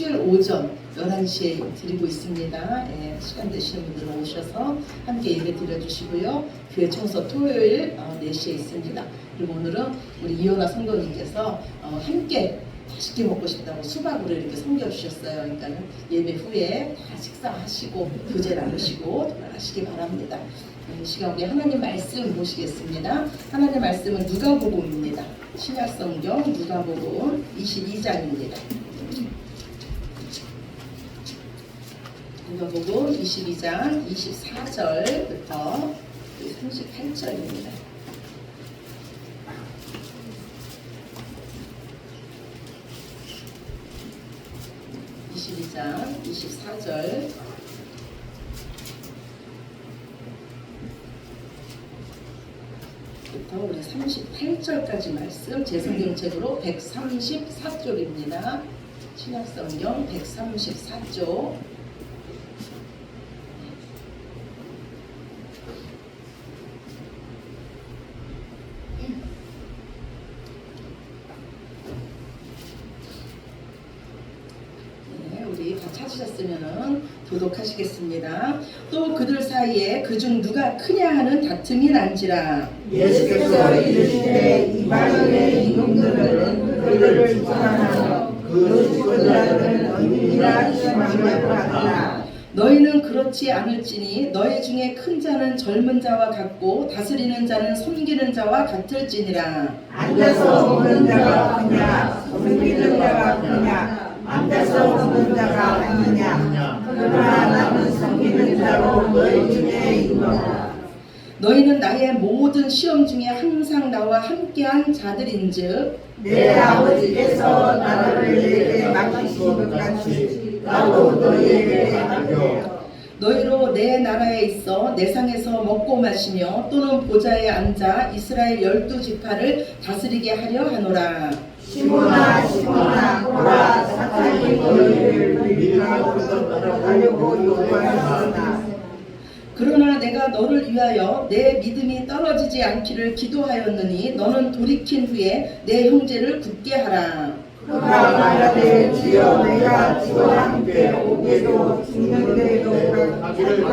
수요일 오전 11시에 드리고 있습니다. 예, 시간 되시는 분들은 오셔서 함께 예배 드려주시고요. 교회 청소 토요일 4시에 있습니다. 그리고 오늘은 우리 이현아 성도님께서 함께 맛있게 먹고 싶다고 수박으로 이렇게 섬겨주셨어요. 그러니까 예배 후에 다 식사하시고 교제 나누시고 돌아가시기 바랍니다. 이 시간 우리 하나님 말씀 보시겠습니다. 하나님 말씀은 누가복음입니다. 신약성경 누가복음 22장입니다. 누가복음 22장 24절부터 38절입니다. 22장 24절 부터 우리 38절까지 말씀 제 성경책으로 134쪽입니다. 신약성경 134쪽 찾으셨으면 교독하시겠습니다. 또 그들 사이에 그중 누가 크냐 하는 다툼이 난지라. 예수께서 이르시되 이방인의 임금들은 그들을 주관하여 그 주권자들은 의인이라 희망을 받으라. 너희는 그렇지 않을지니 너희 중에 큰 자는 젊은 자와 같고 다스리는 자는 섬기는 자와 같을지니라. 앉아서 먹는 자가 크냐 섬기는 자가 크냐 앉아서 먹는 자가 아니냐 그러나 나는 섬기는 자로 너희 중에 있노라. 너희는 나의 모든 시험 중에 항상 나와 함께한 자들인즉 내 아버지께서 나를 내게 맡기신 것 같이 나도 너희에게 맡겨 너희로 내 나라에 있어 내 상에서 먹고 마시며 또는 보좌에 앉아 이스라엘 12지파를 다스리게 하려 하노라. 시몬아 시몬아 보라 사탄이 너희를 밀가로 들어가려고 요구하였으나 그러나 내가 너를 위하여 내 믿음이 떨어지지 않기를 기도하였느니 너는 돌이킨 후에 내 형제를 굳게 하라. 그가 말하되 주여 내가 주와 함께 오게도 죽는데도 가기를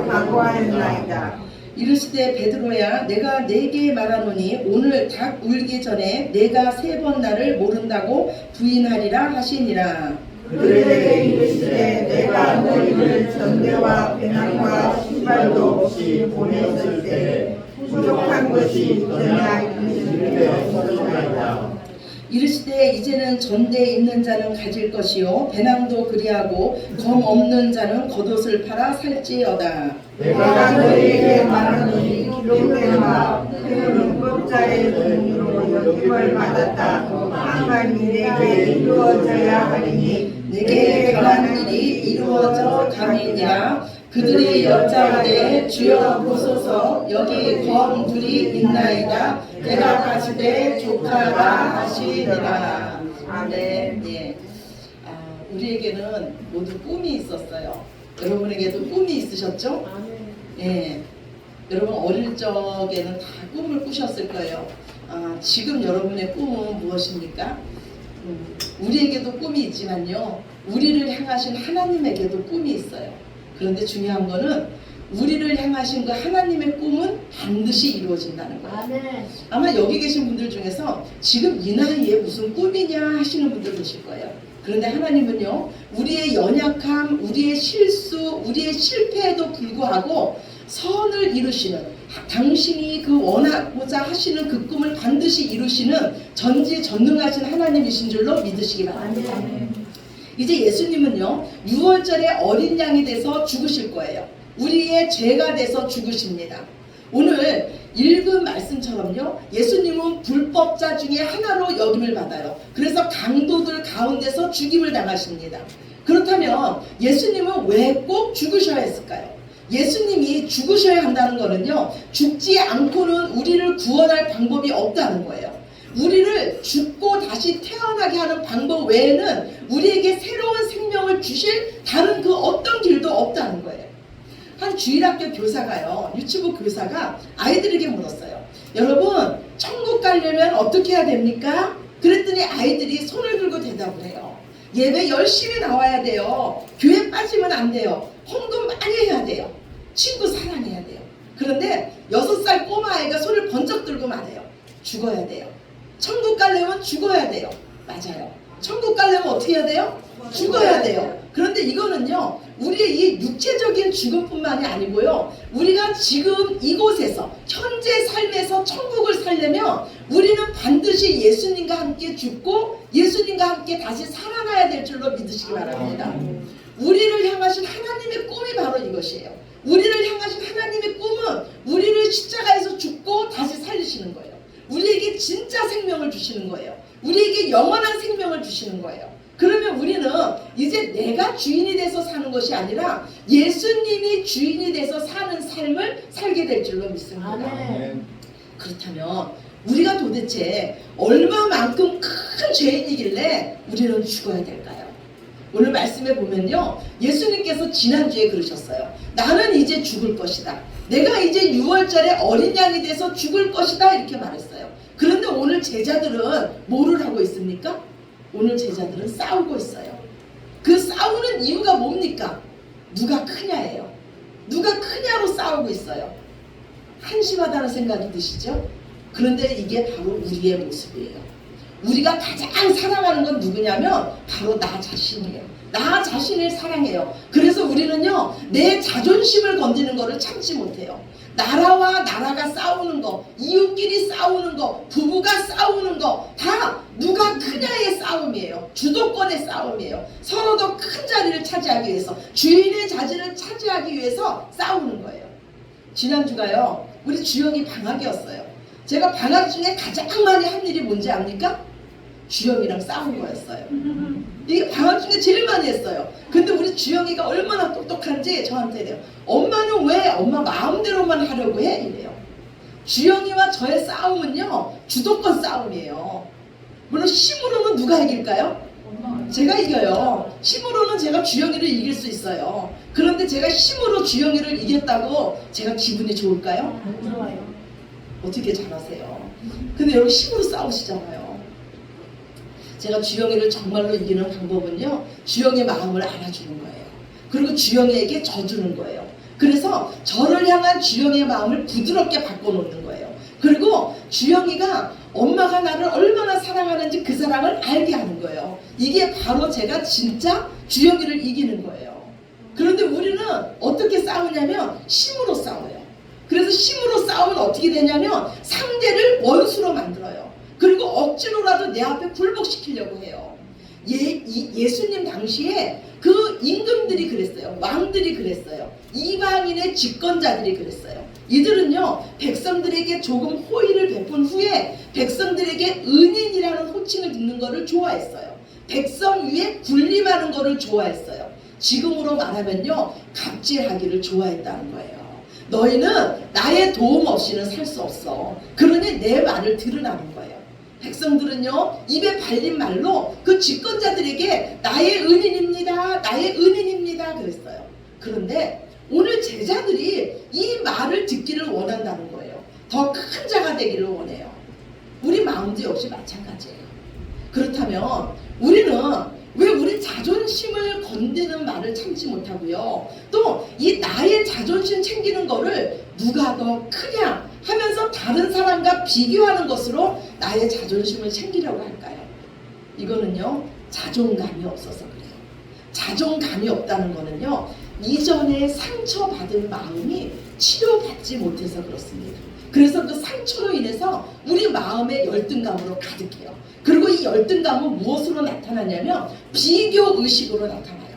각오하였나이다. 이르시되 베드로야 내가 네게 말하노니 오늘 닭 울기 전에 내가 3번 나를 모른다고 부인하리라 하시니라. 그들에게 이르시되 내가 너희를 전대와 배낭과 신발도 없이 보냈을 때 부족한 것이 너희가 있으리라 하셨나이다. 이르시되 이제는 전대에 있는 자는 가질 것이요 배낭도 그리하고 검 없는 자는 겉옷을 팔아 살지어다. 내가 너희에게 말하노니 기록되마 그 율법자의 종으로 여김을 받았다. 항상 내게 이루어져야 하리니 내게 변한 일이 이루어져 가니니라. 그들이 여짜오되 주여 보소서 여기 검 둘이 있나이다. 내가 가시되 조카라 하시니라. 아멘. 예. 우리에게는 모두 꿈이 있었어요. 여러분에게도 꿈이 있으셨죠? 예. 여러분 어릴 적에는 다 꿈을 꾸셨을 거예요. 지금 여러분의 꿈은 무엇입니까? 우리에게도 꿈이 있지만요. 우리를 향하신 하나님에게도 꿈이 있어요. 그런데 중요한 거는 우리를 향하신 그 하나님의 꿈은 반드시 이루어진다는 거예요. 아마 여기 계신 분들 중에서 지금 이 나이에 무슨 꿈이냐 하시는 분들 계실 거예요. 그런데 하나님은요. 우리의 연약함, 우리의 실수, 우리의 실패에도 불구하고 선을 이루시는 당신이 그 원하고자 하시는 그 꿈을 반드시 이루시는 전지전능하신 하나님이신 줄로 믿으시기 바랍니다. 이제 예수님은요 6월절에 어린 양이 돼서 죽으실 거예요. 우리의 죄가 돼서 죽으십니다. 오늘 읽은 말씀처럼요 예수님은 불법자 중에 하나로 여김을 받아요. 그래서 강도들 가운데서 죽임을 당하십니다. 그렇다면 예수님은 왜 꼭 죽으셔야 했을까요? 예수님이 죽으셔야 한다는 거는요 죽지 않고는 우리를 구원할 방법이 없다는 거예요. 우리를 죽고 다시 태어나게 하는 방법 외에는 우리에게 새로운 생명을 주실 다른 그 어떤 길도 없다는 거예요. 한 주일학교 교사가요, 유치부 교사가 아이들에게 물었어요. 여러분, 천국 가려면 어떻게 해야 됩니까? 그랬더니 아이들이 손을 들고 대답을 해요. 예배 열심히 나와야 돼요. 교회 빠지면 안 돼요. 헌금 많이 해야 돼요. 친구 사랑해야 돼요. 그런데 6살 꼬마아이가 손을 번쩍 들고 말해요. 죽어야 돼요. 천국 가려면 죽어야 돼요. 맞아요. 천국 가려면 어떻게 해야 돼요? 죽어야 돼요. 그런데 이거는요, 우리의 이 육체적인 죽음뿐만이 아니고요, 우리가 지금 이곳에서 현재 삶에서 천국을 살려면 우리는 반드시 예수님과 함께 죽고 예수님과 함께 다시 살아나야 될 줄로 믿으시기 바랍니다. 우리를 향하신 하나님의 꿈이 바로 이것이에요. 우리를 향하신 하나님의 꿈은 우리를 십자가에서 죽고 다시 살리시는 거예요. 우리에게 진짜 생명을 주시는 거예요. 우리에게 영원한 생명을 주시는 거예요. 그러면 우리는 이제 내가 주인이 돼서 사는 것이 아니라 예수님이 주인이 돼서 사는 삶을 살게 될 줄로 믿습니다. 아멘. 그렇다면 우리가 도대체 얼마만큼 큰 죄인이길래 우리는 죽어야 될까요? 오늘 말씀에 보면요, 예수님께서 지난주에 그러셨어요. 나는 이제 죽을 것이다. 내가 이제 6월절에 어린 양이 돼서 죽을 것이다, 이렇게 말했어요. 그런데 오늘 제자들은 뭐를 하고 있습니까? 오늘 제자들은 싸우고 있어요. 그 싸우는 이유가 뭡니까? 누가 크냐예요. 누가 크냐로 싸우고 있어요. 한심하다는 생각이 드시죠? 그런데 이게 바로 우리의 모습이에요. 우리가 가장 사랑하는 건 누구냐면 바로 나 자신이에요. 나 자신을 사랑해요. 그래서 우리는요, 내 자존심을 건드는 거를 참지 못해요. 나라와 나라가 싸우는 거, 이웃끼리 싸우는 거, 부부가 싸우는 거, 다 누가 크냐의 싸움이에요. 주도권의 싸움이에요. 서로 더 큰 자리를 차지하기 위해서, 주인의 자리를 차지하기 위해서 싸우는 거예요. 지난주가요, 우리 주영이 방학이었어요. 제가 방학 중에 가장 많이 한 일이 뭔지 압니까? 주영이랑 싸운 거였어요. 이게 방학 중에 제일 많이 했어요. 근데 우리 주영이가 얼마나 똑똑한지 저한테 이래요. 엄마는 왜 엄마 마음대로만 하려고 해? 이래요. 주영이와 저의 싸움은요, 주도권 싸움이에요. 물론 힘으로는 누가 이길까요? 제가 이겨요. 힘으로는 제가 주영이를 이길 수 있어요. 그런데 제가 힘으로 주영이를 이겼다고 제가 기분이 좋을까요? 안 좋아요. 어떻게 잘하세요? 근데 여러분 힘으로 싸우시잖아요. 제가 주영이를 정말로 이기는 방법은요, 주영이의 마음을 알아주는 거예요. 그리고 주영이에게 져주는 거예요. 그래서 저를 향한 주영이의 마음을 부드럽게 바꿔놓는 거예요. 그리고 주영이가 엄마가 나를 얼마나 사랑하는지 그 사랑을 알게 하는 거예요. 이게 바로 제가 진짜 주영이를 이기는 거예요. 그런데 우리는 어떻게 싸우냐면 힘으로 싸워요. 그래서 힘으로 싸우면 어떻게 되냐면 상대를 원수로 만들어요. 그리고 억지로라도 내 앞에 굴복시키려고 해요. 예수님 당시에 그 임금들이 그랬어요. 왕들이 그랬어요. 이방인의 집권자들이 그랬어요. 이들은요, 백성들에게 조금 호의를 베푼 후에 백성들에게 은인이라는 호칭을 듣는 것을 좋아했어요. 백성 위에 군림하는 것을 좋아했어요. 지금으로 말하면요, 갑질하기를 좋아했다는 거예요. 너희는 나의 도움 없이는 살 수 없어. 그러니 내 말을 들으라는 거예요. 백성들은요, 입에 발린 말로 그 집권자들에게 나의 은인입니다, 나의 은인입니다 그랬어요. 그런데 오늘 제자들이 이 말을 듣기를 원한다는 거예요. 더 큰 자가 되기를 원해요. 우리 마음도 역시 마찬가지예요. 그렇다면 우리는 왜 우리 자존심을 건드는 말을 참지 못하고요, 또 이 나의 자존심 챙기는 거를 누가 더 크냐 하면서 다른 사람과 비교하는 것으로 나의 자존심을 챙기려고 할까요? 이거는요, 자존감이 없어서 그래요. 자존감이 없다는 거는요, 이전에 상처받은 마음이 치료받지 못해서 그렇습니다. 그래서 그 상처로 인해서 우리 마음의 열등감으로 가득해요. 그리고 이 열등감은 무엇으로 나타나냐면 비교 의식으로 나타나요.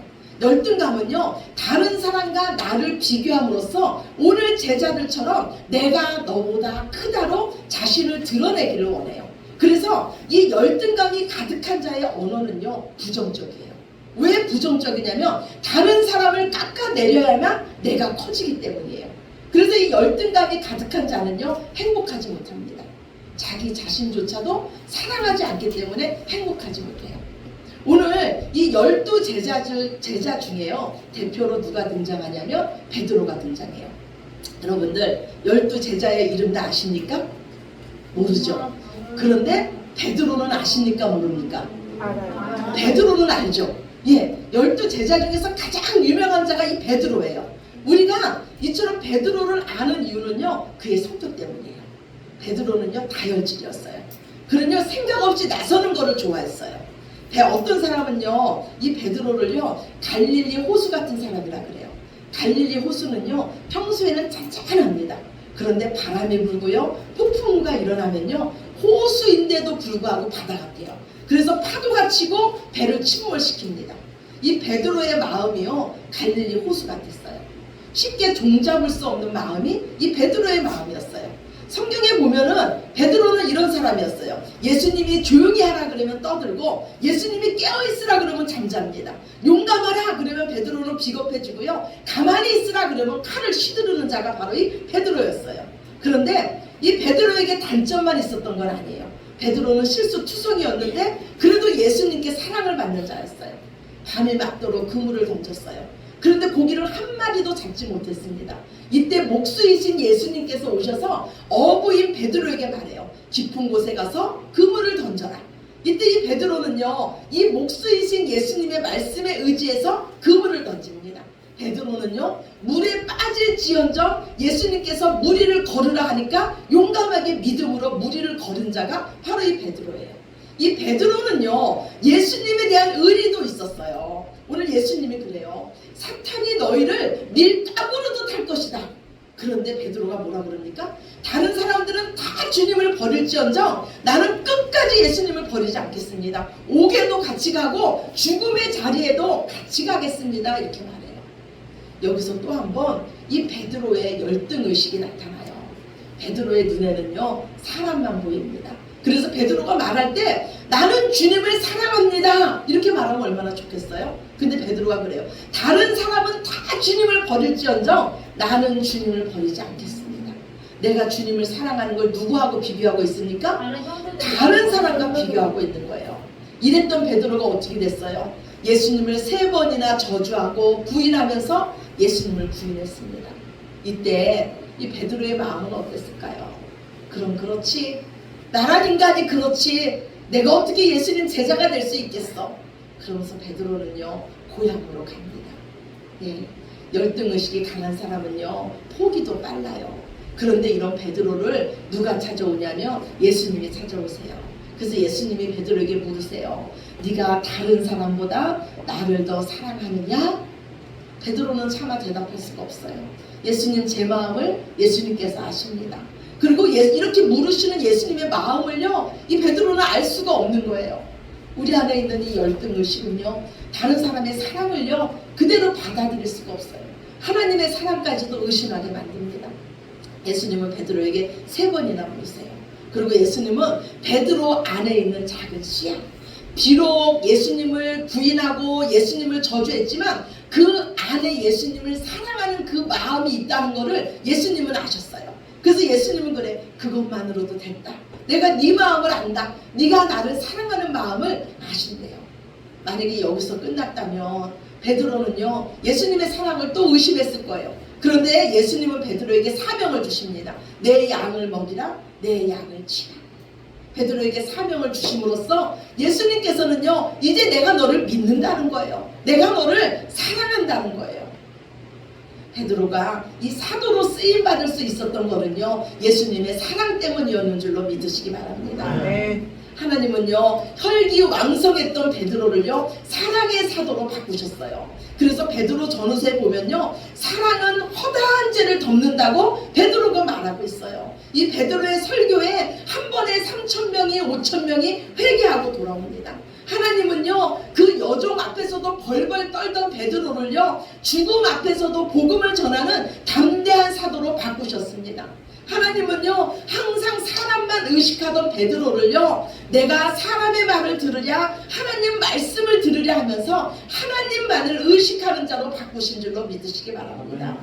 열등감은요, 다른 사람과 나를 비교함으로써 오늘 제자들처럼 내가 너보다 크다로 자신을 드러내기를 원해요. 그래서 이 열등감이 가득한 자의 언어는요, 부정적이에요. 왜 부정적이냐면 다른 사람을 깎아내려야만 내가 커지기 때문이에요. 그래서 이 열등감이 가득한 자는요, 행복하지 못합니다. 자기 자신조차도 사랑하지 않기 때문에 행복하지 못해요. 오늘 이 12 제자 중에요, 대표로 누가 등장하냐면 베드로가 등장해요. 여러분들 12 제자의 이름 다 아십니까? 모르죠. 그런데 베드로는 아십니까 모릅니까? 베드로는 알죠? 예, 12제자 중에서 가장 유명한 자가 이 베드로예요. 우리가 이처럼 베드로를 아는 이유는요, 그의 성격 때문이에요. 베드로는요, 다혈질이었어요. 그는요, 생각 없이 나서는 거를 좋아했어요. 어떤 사람은요, 이 베드로를요, 갈릴리 호수 같은 사람이라 그래요. 갈릴리 호수는요, 평소에는 잔잔합니다. 그런데 바람이 불고요, 폭풍우가 일어나면요, 호수인데도 불구하고 바다가 뛰어요. 그래서 파도가 치고 배를 침몰시킵니다. 이 베드로의 마음이요, 갈릴리 호수 같았어요. 쉽게 종잡을 수 없는 마음이 이 베드로의 마음이었어요. 성경에 보면은 베드로는 이런 사람이었어요. 예수님이 조용히 하라 그러면 떠들고, 예수님이 깨어있으라 그러면 잠잡니다. 용감하라 그러면 베드로는 비겁해지고요, 가만히 있으라 그러면 칼을 휘두르는 자가 바로 이 베드로였어요. 그런데 이 베드로에게 단점만 있었던 건 아니에요. 베드로는 실수투성이었는데 그래도 예수님께 사랑을 받는 자였어요. 밤이 맞도록 그물을 던졌어요. 그런데 고기를 한 마리도 잡지 못했습니다. 이때 목수이신 예수님께서 오셔서 어부인 베드로에게 말해요. 깊은 곳에 가서 그물을 던져라. 이때 이 베드로는요, 이 목수이신 예수님의 말씀에 의지해서 그물을 던집니다. 베드로는요, 물에 빠질지언정 예수님께서 물 위를 걸으라 하니까 용감하게 믿음으로 물 위를 걸은 자가 바로 이 베드로예요. 이 베드로는요, 예수님에 대한 의리도 있었어요. 오늘 예수님이 그래요. 사탄이 너희를 밀가부로도 탈 것이다. 그런데 베드로가 뭐라 그럽니까? 다른 사람들은 다 주님을 버릴지언정 나는 끝까지 예수님을 버리지 않겠습니다. 옥에도 같이 가고 죽음의 자리에도 같이 가겠습니다. 이렇게 말해요. 여기서 또 한 번 이 베드로의 열등의식이 나타나요. 베드로의 눈에는요, 사람만 보입니다. 그래서 베드로가 말할 때 나는 주님을 사랑합니다 이렇게 말하면 얼마나 좋겠어요? 근데 베드로가 그래요. 다른 사람은 다 주님을 버릴지언정 나는 주님을 버리지 않겠습니다. 내가 주님을 사랑하는 걸 누구하고 비교하고 있습니까? 다른 사람과 비교하고 있는 거예요. 이랬던 베드로가 어떻게 됐어요? 예수님을 3번이나 저주하고 부인하면서 예수님을 부인했습니다. 이때 이 베드로의 마음은 어땠을까요? 그럼 그렇지, 나란 인간이 그렇지, 내가 어떻게 예수님 제자가 될 수 있겠어? 그러면서 베드로는요, 고향으로 갑니다. 예, 열등의식이 강한 사람은요, 포기도 빨라요. 그런데 이런 베드로를 누가 찾아오냐면 예수님이 찾아오세요. 그래서 예수님이 베드로에게 물으세요. 네가 다른 사람보다 나를 더 사랑하느냐? 베드로는 차마 대답할 수가 없어요. 예수님, 제 마음을 예수님께서 아십니다. 그리고 이렇게 물으시는 예수님의 마음을요, 이 베드로는 알 수가 없는 거예요. 우리 안에 있는 이 열등의식은요, 다른 사람의 사랑을요, 그대로 받아들일 수가 없어요. 하나님의 사랑까지도 의심하게 만듭니다. 예수님은 베드로에게 3번이나 물으세요. 그리고 예수님은 베드로 안에 있는 작은 씨앗, 비록 예수님을 부인하고 예수님을 저주했지만 그 안에 예수님을 사랑하는 그 마음이 있다는 것을 예수님은 아셨어요. 그래서 예수님은 그래, 그것만으로도 됐다. 내가 네 마음을 안다. 네가 나를 사랑하는 마음을 아신대요. 만약에 여기서 끝났다면 베드로는요, 예수님의 사랑을 또 의심했을 거예요. 그런데 예수님은 베드로에게 사명을 주십니다. 내 양을 먹이라, 내 양을 치라. 베드로에게 사명을 주심으로써 예수님께서는요, 이제 내가 너를 믿는다는 거예요. 내가 너를 사랑한다는 거예요. 베드로가 이 사도로 쓰임받을 수 있었던 거는요, 예수님의 사랑 때문이었는 줄로 믿으시기 바랍니다. 하나님은요, 혈기 왕성했던 베드로를요, 사랑의 사도로 바꾸셨어요. 그래서 베드로 전후서에 보면요, 사랑은 허다한 죄를 덮는다고 베드로가 말하고 있어요. 이 베드로의 설교에 한 번에 3,000명이 5,000명이 회개하고 돌아옵니다. 하나님은요, 그 여종 앞에서도 벌벌 떨던 베드로를요, 죽음 앞에서도 복음을 전하는 담대한 사도로 바꾸셨습니다. 하나님은요, 항상 사람만 의식하던 베드로를요, 내가 사람의 말을 들으랴, 하나님 말씀을 들으랴 하면서 하나님만을 의식하는 자로 바꾸신 줄로 믿으시기 바랍니다.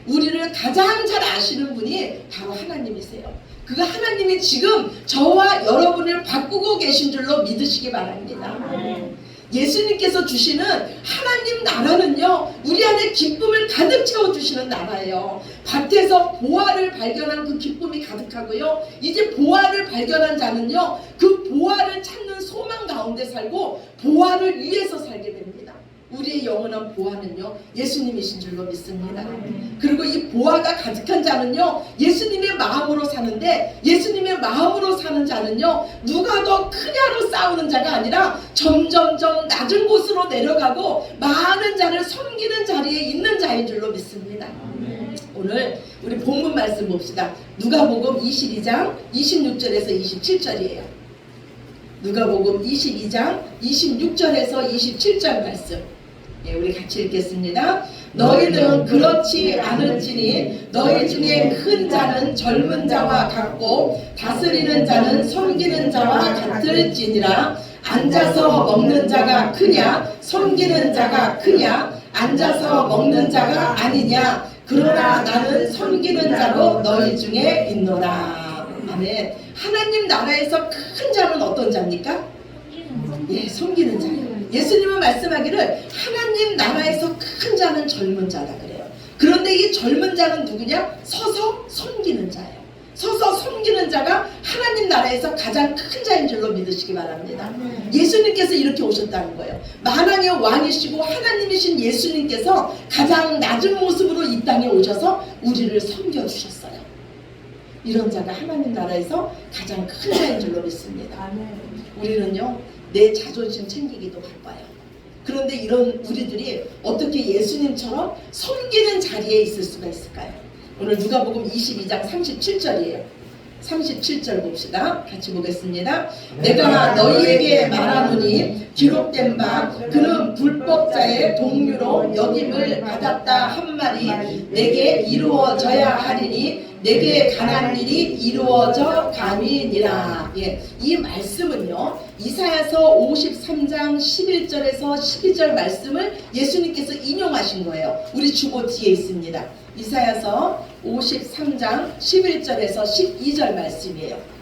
우리를 가장 잘 아시는 분이 바로 하나님이세요. 그 하나님이 지금 저와 여러분을 바꾸고 계신 줄로 믿으시기 바랍니다. 예수님께서 주시는 하나님 나라는요, 우리 안에 기쁨을 가득 채워주시는 나라예요. 밭에서 보화를 발견한 그 기쁨이 가득하고요, 이제 보화를 발견한 자는요, 그 보화를 찾는 소망 가운데 살고 보화를 위해서 살게 됩니다. 우리의 영원한 보화는요, 예수님이신 줄로 믿습니다. 그리고 이 보화가 가득한 자는요, 예수님의 마음으로 사는데, 예수님의 마음으로 사는 자는요, 누가 더 크냐로 싸우는 자가 아니라 점점점 낮은 곳으로 내려가고 많은 자를 섬기는 자리에 있는 자인 줄로 믿습니다. 오늘 우리 본문 말씀 봅시다. 누가복음 22장 26절에서 27절이에요. 누가복음 22장 26절에서 27절 말씀. 우리 같이 읽겠습니다. 너희는 그렇지 않을지니 너희 중에 큰 자는 젊은 자와 같고 다스리는 자는 섬기는 자와 같을지니라. 앉아서 먹는 자가 크냐 섬기는 자가 크냐? 앉아서 먹는 자가 아니냐? 그러나 나는 섬기는 자로 너희 중에 있노라. 아멘. 하나님 나라에서 큰 자는 어떤 자입니까? 예, 섬기는 자예요. 예수님은 말씀하기를 하나님 나라에서 큰 자는 젊은 자다 그래요. 그런데 이 젊은 자는 누구냐? 서서 섬기는 자예요. 서서 섬기는 자가 하나님 나라에서 가장 큰 자인 줄로 믿으시기 바랍니다. 예수님께서 이렇게 오셨다는 거예요. 만왕의 왕이시고 하나님이신 예수님께서 가장 낮은 모습으로 이 땅에 오셔서 우리를 섬겨주셨어요. 이런 자가 하나님 나라에서 가장 큰 자인 줄로 믿습니다. 우리는요, 내 자존심 챙기기도 바빠요. 그런데 이런 우리들이 어떻게 예수님처럼 섬기는 자리에 있을 수가 있을까요? 오늘 누가복음 22장 37절이에요. 37절 봅시다. 같이 보겠습니다. 내가 너희에게 말하노니 기록된 바 그는 불법자의 동류로 여김을 받았다 한 말이 내게 이루어져야 하리니 내게 관한 일이 이루어져 감이니라. 예, 이 말씀은요, 이사야서 53장 11절에서 12절 말씀을 예수님께서 인용하신 거예요. 우리 주보 뒤에 있습니다. 이사야서 53장 11절에서 12절 말씀이에요.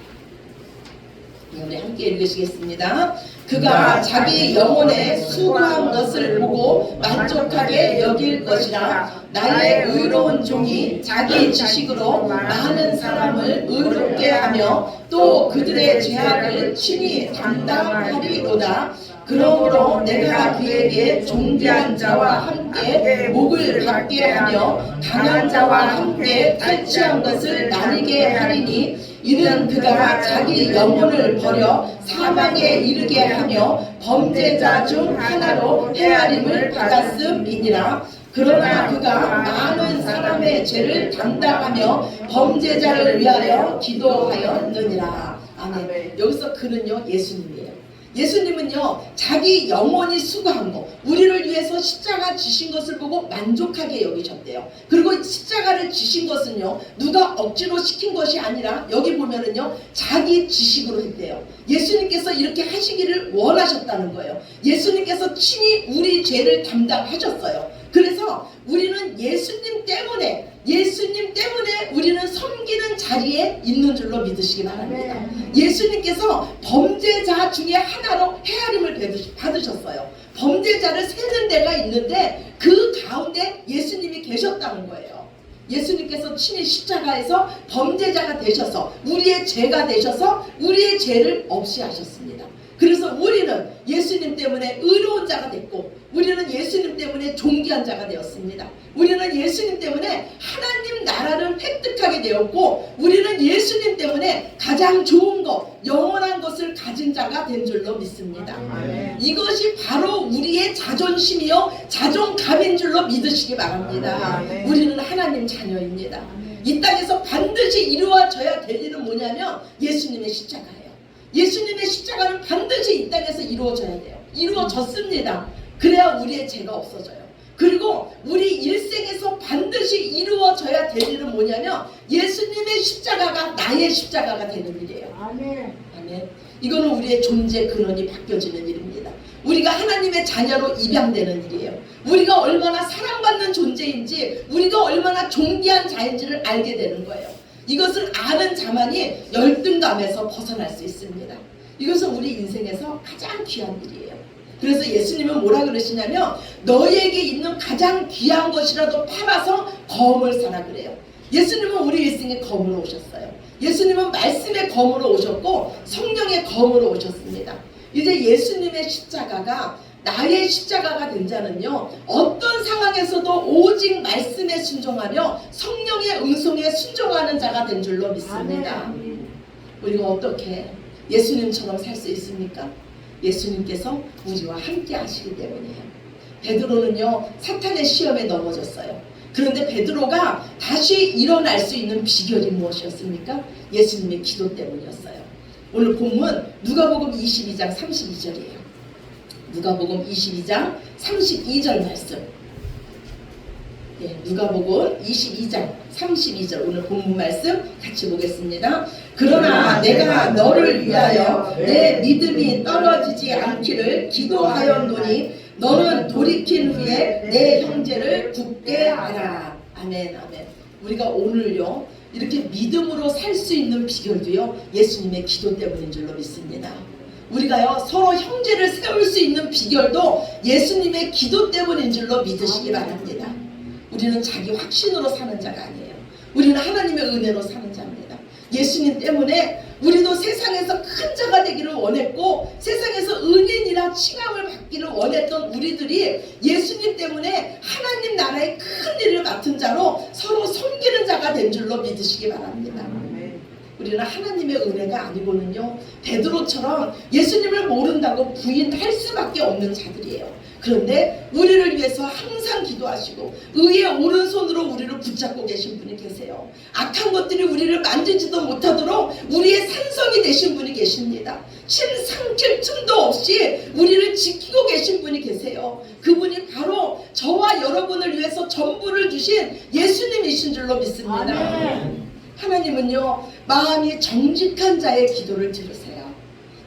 우리 함께 읽으시겠습니다. 그가 자기 영혼에 수고한 것을 보고 만족하게 여길 것이라. 나의 의로운 종이 자기 지식으로 많은 사람을 의롭게 하며 또 그들의 죄악을 친히 담당하리로다. 그러므로 내가 그에게 존귀한 자와 함께 목을 받게 하며 강한 자와 함께 탈취한 것을 나뉘게 하리니 이는 그가 자기 영혼을 버려 사망에 이르게 하며 범죄자 중 하나로 헤아림을 받았음이니라. 그러나 그가 많은 사람의 죄를 담당하며 범죄자를 위하여 기도하였느니라. 아멘. 여기서 그는요, 예수님이에요. 예수님은요, 자기 영혼이 수고한 거, 우리를 위해서 십자가 지신 것을 보고 만족하게 여기셨대요. 그리고 십자가를 지신 것은요, 누가 억지로 시킨 것이 아니라 여기 보면은요, 자기 지식으로 했대요. 예수님께서 이렇게 하시기를 원하셨다는 거예요. 예수님께서 친히 우리 죄를 담당하셨어요. 그래서 우리는 예수님 때문에 우리는 섬기는 자리에 있는 줄로 믿으시기 바랍니다. 예수님께서 범죄자 중에 하나로 헤아림을 받으셨어요. 범죄자를 세는 데가 있는데 그 가운데 예수님이 계셨다는 거예요. 예수님께서 친히 십자가에서 범죄자가 되셔서 우리의 죄가 되셔서 우리의 죄를 없이 하셨습니다. 그래서 우리는 예수님 때문에 의로운 자가 됐고 우리는 예수님 때문에 존귀한 자가 되었습니다. 우리는 예수님 때문에 하나님 나라를 획득하게 되었고 우리는 예수님 때문에 가장 좋은 것, 영원한 것을 가진 자가 된 줄로 믿습니다. 이것이 바로 우리의 자존심이요 자존감인 줄로 믿으시기 바랍니다. 우리는 하나님 자녀입니다. 이 땅에서 반드시 이루어져야 될 일은 뭐냐면 예수님의 십자가예요. 예수님의 십자가는 반드시 이 땅에서 이루어져야 돼요. 이루어졌습니다. 그래야 우리의 죄가 없어져요. 그리고 우리 일생에서 반드시 이루어져야 될 일은 뭐냐면 예수님의 십자가가 나의 십자가가 되는 일이에요. 아멘. 이거는 우리의 존재 근원이 바뀌어지는 일입니다. 우리가 하나님의 자녀로 입양되는 일이에요. 우리가 얼마나 사랑받는 존재인지 우리가 얼마나 존귀한 자인지를 알게 되는 거예요. 이것을 아는 자만이 열등감에서 벗어날 수 있습니다. 이것은 우리 인생에서 가장 귀한 일이에요. 그래서 예수님은 뭐라 그러시냐면 너희에게 있는 가장 귀한 것이라도 팔아서 거음을 사라 그래요. 예수님은 우리 일생에 거음으로 오셨어요. 예수님은 말씀의 거음으로 오셨고 성령의 거음으로 오셨습니다. 이제 예수님의 십자가가 나의 십자가가 된 자는요, 어떤 상황에서도 오직 말씀에 순종하며 성령의 음성에 순종하는 자가 된 줄로 믿습니다. 우리가 어떻게 예수님처럼 살 수 있습니까? 예수님께서 우리와 함께 하시기 때문이에요. 베드로는요, 사탄의 시험에 넘어졌어요. 그런데 베드로가 다시 일어날 수 있는 비결이 무엇이었습니까? 예수님의 기도 때문이었어요. 오늘 본문 누가복음 22장 32절이에요. 누가복음 22장 32절 말씀. 누가복음 22장 32절 오늘 본문 말씀 같이 보겠습니다. 그러나 내가 너를 위하여 내 믿음이 떨어지지 않기를 기도하였노니 너는 돌이킨 후에 내 형제를 굳게 하라. 아멘 아멘. 우리가 오늘요 이렇게 믿음으로 살 수 있는 비결도요 예수님의 기도 때문인 줄로 믿습니다. 우리가요 서로 형제를 세울 수 있는 비결도 예수님의 기도 때문인 줄로 믿으시기 바랍니다. 우리는 자기 확신으로 사는 자가 아니에요. 우리는 하나님의 은혜로 사는 자입니다. 예수님 때문에 우리도 세상에서 큰 자가 되기를 원했고 세상에서 은인이라 칭함을 받기를 원했던 우리들이 예수님 때문에 하나님 나라의 큰 일을 맡은 자로 서로 섬기는 자가 된 줄로 믿으시기 바랍니다. 우리는 하나님의 은혜가 아니고는요 베드로처럼 예수님을 모른다고 부인할 수밖에 없는 자들이에요. 그런데 우리를 위해서 항상 기도하시고 의의 오른손으로 우리를 붙잡고 계신 분이 계세요. 악한 것들이 우리를 만지지도 못하도록 우리의 산성이 되신 분이 계십니다. 침 삼킬 틈도 없이 우리를 지키고 계신 분이 계세요. 그분이 바로 저와 여러분을 위해서 전부를 주신 예수님이신 줄로 믿습니다. 아멘. 하나님은요 마음이 정직한 자의 기도를 들으세요.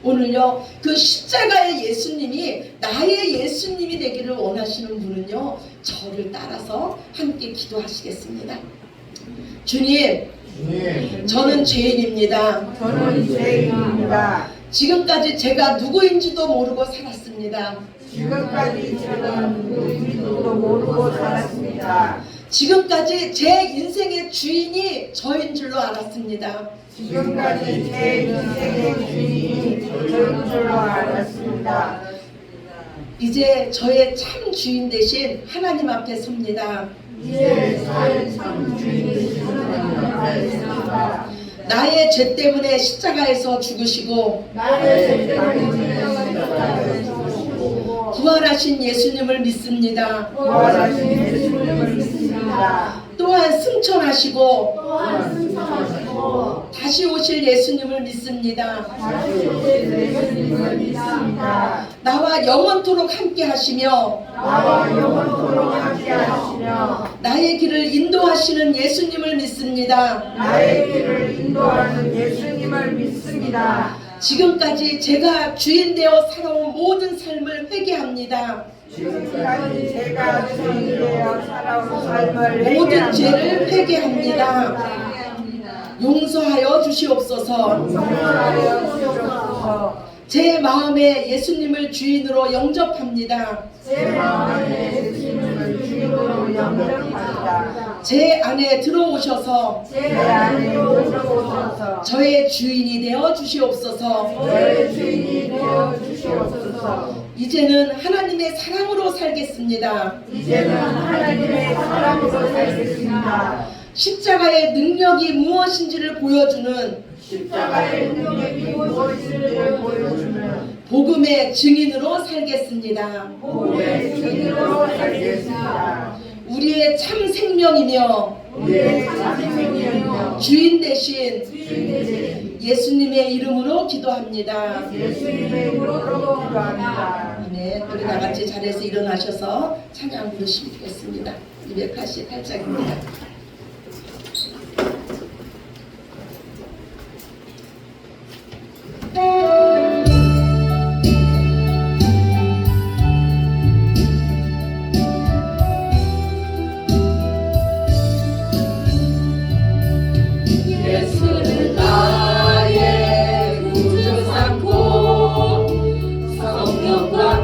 오늘요 그 십자가의 예수님이 나의 예수님이 되기를 원하시는 분은요 저를 따라서 함께 기도하시겠습니다. 주님, 저는 죄인입니다. 저는 죄인입니다. 지금까지 제가 누구인지도 모르고 살았습니다. 지금까지 제가 누구인지도 모르고 살았습니다. 지금까지 제 인생의 주인이 저인 줄로 알았습니다. 지금까지 제 인생의 주인이 저인 줄로 알았습니다. 이제 저의 참 주인 되신 하나님 앞에 섭니다. 이제 저의 참 주인 되신 하나님 앞에 섭니다. 나의 죄 때문에 십자가에서 죽으시고 나의 죄 때문에 십자가에서 죽으시고 부활하신 예수님을 믿습니다. 부활하신 예수님을 믿습니다. 또한 승천하시고 또한 승천하시고 다시 오실 예수님을 믿습니다. 다시 오실 예수님을 믿습니다. 나와 영원토록 함께 하시며 나와 영원토록 함께 하시며 나의 길을 인도하시는 예수님을 믿습니다. 나의 길을 인도하는 예수님을 믿습니다. 지금까지 제가 주인 되어 살아온 모든 삶을 회개합니다. 지금까지 제가 주인되어 살아온 삶을 모든 죄를 회개합니다. 용서하여 주시옵소서. 용서하여 주옵소서. 제 마음에 예수님을 주인으로 영접합니다. 제 마음에 예수님을 주인으로 영접합니다. 제 안에 들어오셔서 제 안에 오셔서 저의 주인이 되어 주시옵소서. 저의 주인이 되어 주시옵소서. 이제는 하나님의 사랑으로 살겠습니다. 이제는 하나님의 사랑으로 살겠습니다. 십자가의 능력이 무엇인지를 보여주는 십자가의 능력이 무엇인지를 보여주는 복음의 증인으로 살겠습니다. 복음의 증인으로 살겠습니다. 우리의 참 생명이며 우리의 참 생명이며 주인 되신 주인 되신 예수님의 이름으로 기도합니다. 예수님의 이름으로 기도합니다. 아멘. 우리 다 같이 자리에서 일어나셔서 찬양 부르시겠습니다. 288장입니다. 예수는 나의 구주 삼고 성령과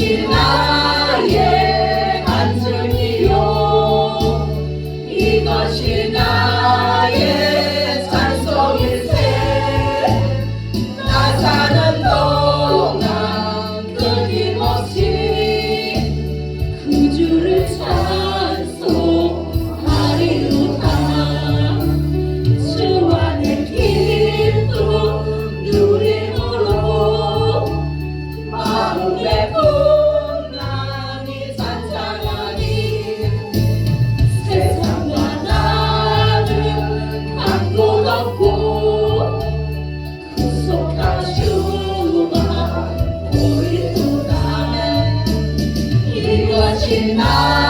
이것이 나의 간증이요 이것이 나의 찬송일세 나 사는 동안 끊임없이 그 주를 찬송하리로다 주 안에 기쁨 누림으로 마음의 풍랑이 찬양하니 세상과 나는 강도 없고 구속하주마 보이도다 이것이 나